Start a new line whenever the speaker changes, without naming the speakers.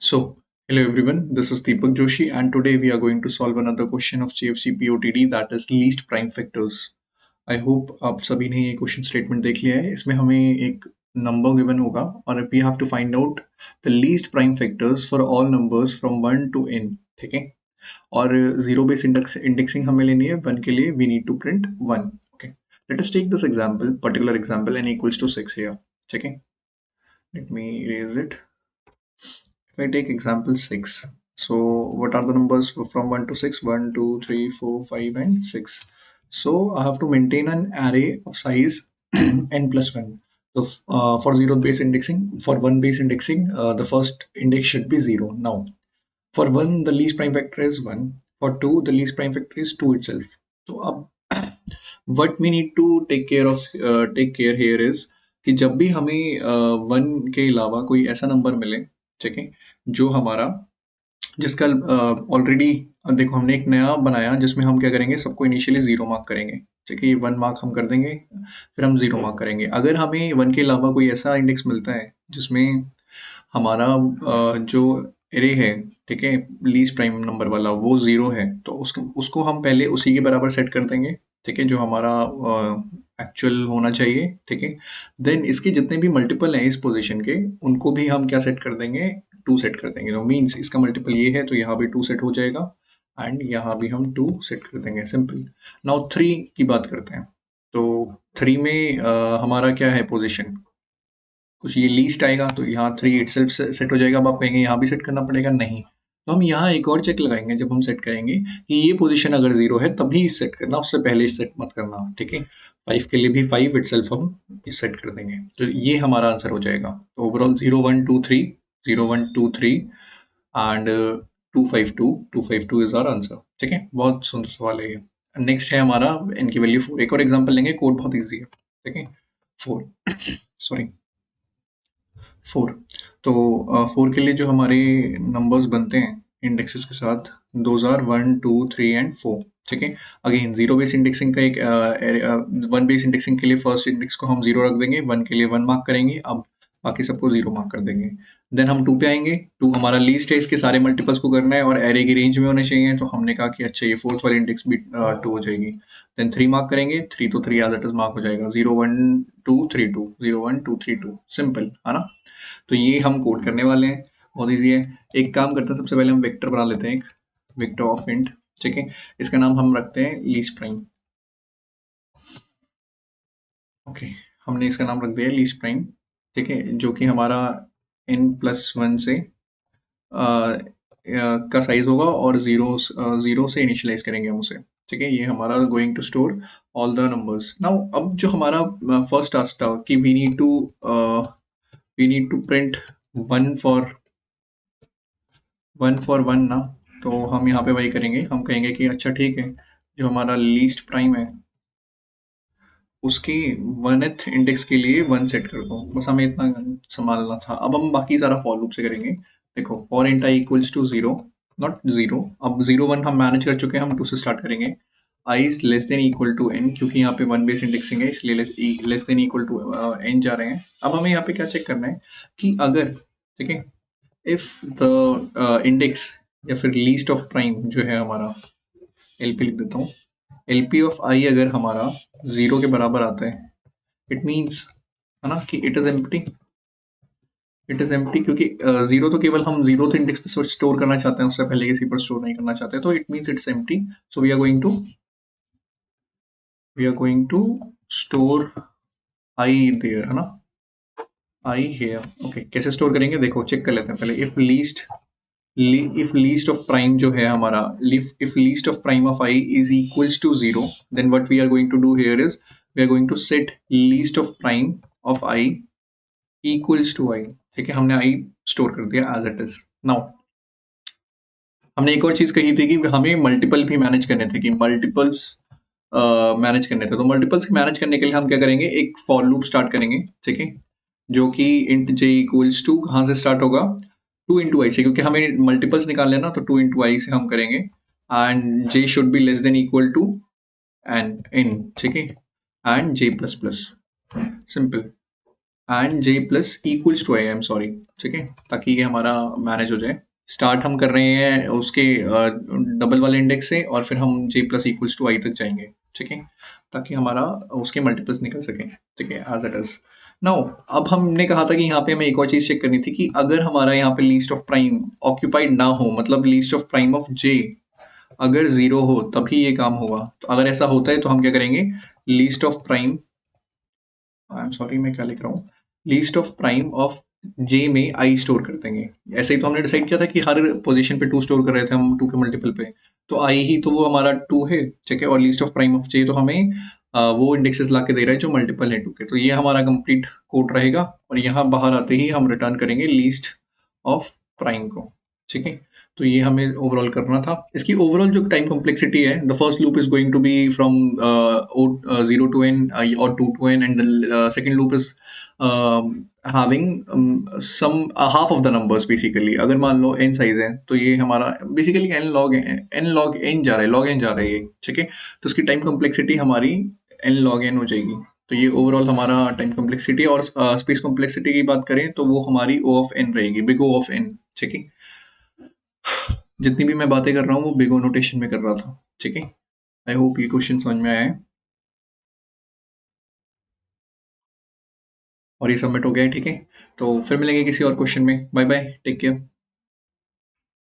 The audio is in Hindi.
So, hello everyone, this is Deepak Joshi, and today we are going to solve another question of JFC POTD, that is least prime factors. I hope आप सभी ने ये क्वेश्चन स्टेटमेंट देख लिया है। इसमें हमें एक नंबर गिवन होगा और we have to find out the least prime factors for all numbers from 1 to n। ठीक है, और जीरो बेस इंडेक्सिंग हमें लेनी है। 1 के लिए we need to print 1। Okay, let us take this example, particular example n equals to 6 here. ठीक है, let me erase it. If I take example 6, so what are the numbers from 1 to 6? 1, 2, 3, 4, 5, and 6. So I have to maintain an array of size n plus 1. So for zero base indexing, for one base indexing, the first index should be 0. Now, for 1, the least prime factor is 1. For 2, the least prime factor is 2 itself. So what we need to take care here is कि जब भी हमें 1 के अलावा कोई ऐसा नंबर मिले, ठीक है, जो हमारा जिसका ऑलरेडी देखो हमने एक नया बनाया जिसमें हम क्या करेंगे, सबको इनिशियली 0 मार्क करेंगे। ठीक है, ये 1 मार्क हम कर देंगे, फिर हम 0 मार्क करेंगे। अगर हमें 1 के अलावा कोई ऐसा इंडेक्स मिलता है जिसमें हमारा जो एरे है, ठीक है, लीस्ट प्राइम नंबर वाला वो 0 है, तो उसको उसको हम पहले उसी के बराबर सेट कर देंगे। ठीक है, जो हमारा एक्चुअल होना चाहिए। ठीक है, देन इसके जितने भी मल्टीपल हैं इस पोजीशन के, उनको भी हम क्या सेट कर देंगे, 2 सेट कर देंगे। तो मीन्स इसका मल्टीपल ये है, तो यहाँ भी 2 सेट हो जाएगा एंड यहाँ भी हम 2 सेट कर देंगे। सिंपल। नाउ 3 की बात करते हैं। तो 3 में हमारा क्या है पोजीशन, कुछ ये लीस्ट आएगा, तो यहाँ 3 इटसेल्फ सेट हो जाएगा। अब आप कहेंगे यहाँ भी सेट करना पड़ेगा, नहीं। तो हम यहाँ एक और चेक लगाएंगे जब हम सेट करेंगे कि ये पोजीशन अगर 0 है तभी सेट करना, उससे पहले सेट मत करना। ठीक है, 5 के लिए भी 5 इटसेल्फ हम सेट कर देंगे, तो ये हमारा आंसर हो जाएगा। तो overall 0 1 2 3, 0 1 2 3 and 252 is our answer. ठीक है, बहुत सुंदर सवाल है ये। नेक्स्ट है हमारा n की वैल्यू 4। एक और एग्जाम्पल लेंगे, कोड बहुत ईजी है। ठीक है, 4 सॉरी 4। तो 4 के लिए जो हमारे नंबर्स बनते हैं इंडेक्सेस के साथ, दोज आर 1 2 3 एंड 4। ठीक है, अगेन जीरो बेस इंडेक्सिंग का एक 1 बेस इंडेक्सिंग के लिए फर्स्ट इंडेक्स को हम 0 रख देंगे, 1 के लिए 1 मार्क करेंगे, अब बाकी सबको 0 मार्क कर देंगे। देन हम 2 पे आएंगे। 2 हमारा लीस्ट है, इसके सारे मल्टीपल्स को करना है और एरे की रेंज में होने चाहिए, तो हमने कहा कि अच्छा ये फोर्थ वाली इंडेक्स भी 2 हो जाएगी। देन 3 मार्क करेंगे, 3 तो 3 एज इट इज मार्क हो जाएगा। 0 1 2 3 2, 0 1 2 3 2, सिंपल है ना। तो ये हम कोड करने वाले हैं, बहुत ईजी है। एक काम करते हैं, सबसे पहले हम वेक्टर बना लेते हैं, एक वेक्टर ऑफ इंट। ठीक है, इसका नाम हम रखते हैं लीस्ट प्राइम। ओके, हमने इसका नाम रख दिया लीस्ट प्राइम। ठीक है, जो कि हमारा n+1 से का साइज होगा और जीरो से इनिशियलाइज करेंगे हम उसे। ठीक है, ये हमारा going to store all the numbers. Now अब जो हमारा फर्स्ट टास्क था कि we need to print one for one ना, तो हम यहाँ पे वही करेंगे। हम कहेंगे कि अच्छा ठीक है, जो हमारा लीस्ट प्राइम है उसके 1th इंडेक्स के लिए 1 सेट कर दो, बस हमें इतना संभालना था। अब हम बाकी सारा फॉर लूप से करेंगे। देखो, for int I equals to 0, not 0। अब 0 1 हम मैनेज कर चुके हैं, हम 2 से स्टार्ट करेंगे। I is less than equal to n, क्योंकि यहाँ पे 1 बेस इंडेक्सिंग है, इसलिए less than equal to n जा रहे हैं। अब हमें यहाँ पे क्या चेक करना है कि अगर, ठीक है, इफ द इंडेक्स या फिर लीस्ट ऑफ प्राइम जो है हमारा, एलपी लिख देता हूँ, एलपी ऑफ आई अगर हमारा 0 के बराबर आता है, इट मीन्स, है ना, कि इट इज एम्प्टी, क्योंकि 0 तो केवल हम 0th इंडेक्स पे स्टोर करना चाहते हैं, उससे पहले किसी पर स्टोर नहीं करना चाहते, तो it means it's empty. So we are going to store I there, है ना, आई हेयर। ओके, कैसे स्टोर करेंगे देखो, चेक कर लेते हैं पहले। इफ लीस्ट ऑफ प्राइम जो है हमारा, if least of prime of i is equals to 0, then what we are going to do here is we are going to set least of prime of i equals to i. ठीक है, हमने आई स्टोर कर दिया एज इट इज। नाउ हमने एक और चीज कही थी कि हमें मल्टीपल भी मैनेज करने थे, कि मल्टीपल्स मैनेज करने थे। तो मल्टीपल्स मैनेज करने के लिए हम क्या करेंगे, एक फॉर लूप स्टार्ट करेंगे। ठीक है, जो कि इंट जे इक्वल्स टू कहाँ से स्टार्ट होगा, 2 इंटू आई से, क्योंकि हमें मल्टीपल्स निकाल लेना, तो 2 इंटू आई से हम करेंगे। And j should be less than equal to n in, ठीक है, and j plus plus, simple. And j plus equals to i, am sorry, ठीक है, ताकि ये हमारा मैनेज हो जाए। स्टार्ट हम कर रहे हैं उसके डबल वाले इंडेक्स से, और फिर हम जे प्लस इक्वल्स टू आई तक जाएंगे, ठीक है, ताकि हमारा उसके मल्टीपल्स निकल सकें, ठीक है, एज इट इज। नाउ अब हमने कहा था कि यहाँ पे हमें एक और चीज़ चेक करनी थी कि अगर हमारा यहाँ पे लीस्ट ऑफ प्राइम ऑक्यूपाइड ना हो, मतलब लीस्ट ऑफ प्राइम ऑफ जे अगर जीरो हो तभी ये काम होगा। तो अगर ऐसा होता है तो हम क्या करेंगे, least of prime, I am sorry मैं क्या लिख रहा हूँ, लीस्ट ऑफ प्राइम ऑफ जे में आई स्टोर कर देंगे। ऐसे ही तो हमने डिसाइड किया था कि हर पोजीशन पे टू स्टोर कर रहे थे हम, टू के मल्टीपल पे, तो आई ही तो वो हमारा टू है, ठीक है, और लीस्ट ऑफ प्राइम ऑफ जे तो हमें वो इंडेक्सेस ला के दे रहा है जो मल्टीपल है टू के। तो ये हमारा कंप्लीट कोड रहेगा, और यहाँ बाहर आते ही हम रिटर्न करेंगे लीस्ट ऑफ प्राइम को, ठीक है। तो ये हमें ओवरऑल करना था। इसकी ओवरऑल जो टाइम कॉम्प्लेक्सिटी है, the first loop is going to be from zero to n और two to n, and the second loop is having some half of the numbers basically. अगर मान लो एन साइज है तो ये हमारा बेसिकली एन लॉग एन जा रहा है, लॉग एन जा रहा है ये, ठीक है। तो उसकी टाइम कॉम्प्लेक्सिटी हमारी एन लॉग एन हो जाएगी। तो ये ओवरऑल हमारा टाइम कॉम्प्लेक्सिटी। और स्पेस कॉम्प्लेक्सिटी की बात करें तो वो हमारी ओ ऑफ एन रहेगी, बिग ओ ऑफ एन, ठीक है। जितनी भी मैं बातें कर रहा हूँ वो बिग ओ नोटेशन में कर रहा था, ठीक है। आई होप ये क्वेश्चन समझ में आया है और ये सबमिट हो गया है, ठीक है। तो फिर मिलेंगे किसी और क्वेश्चन में। Bye bye, take care.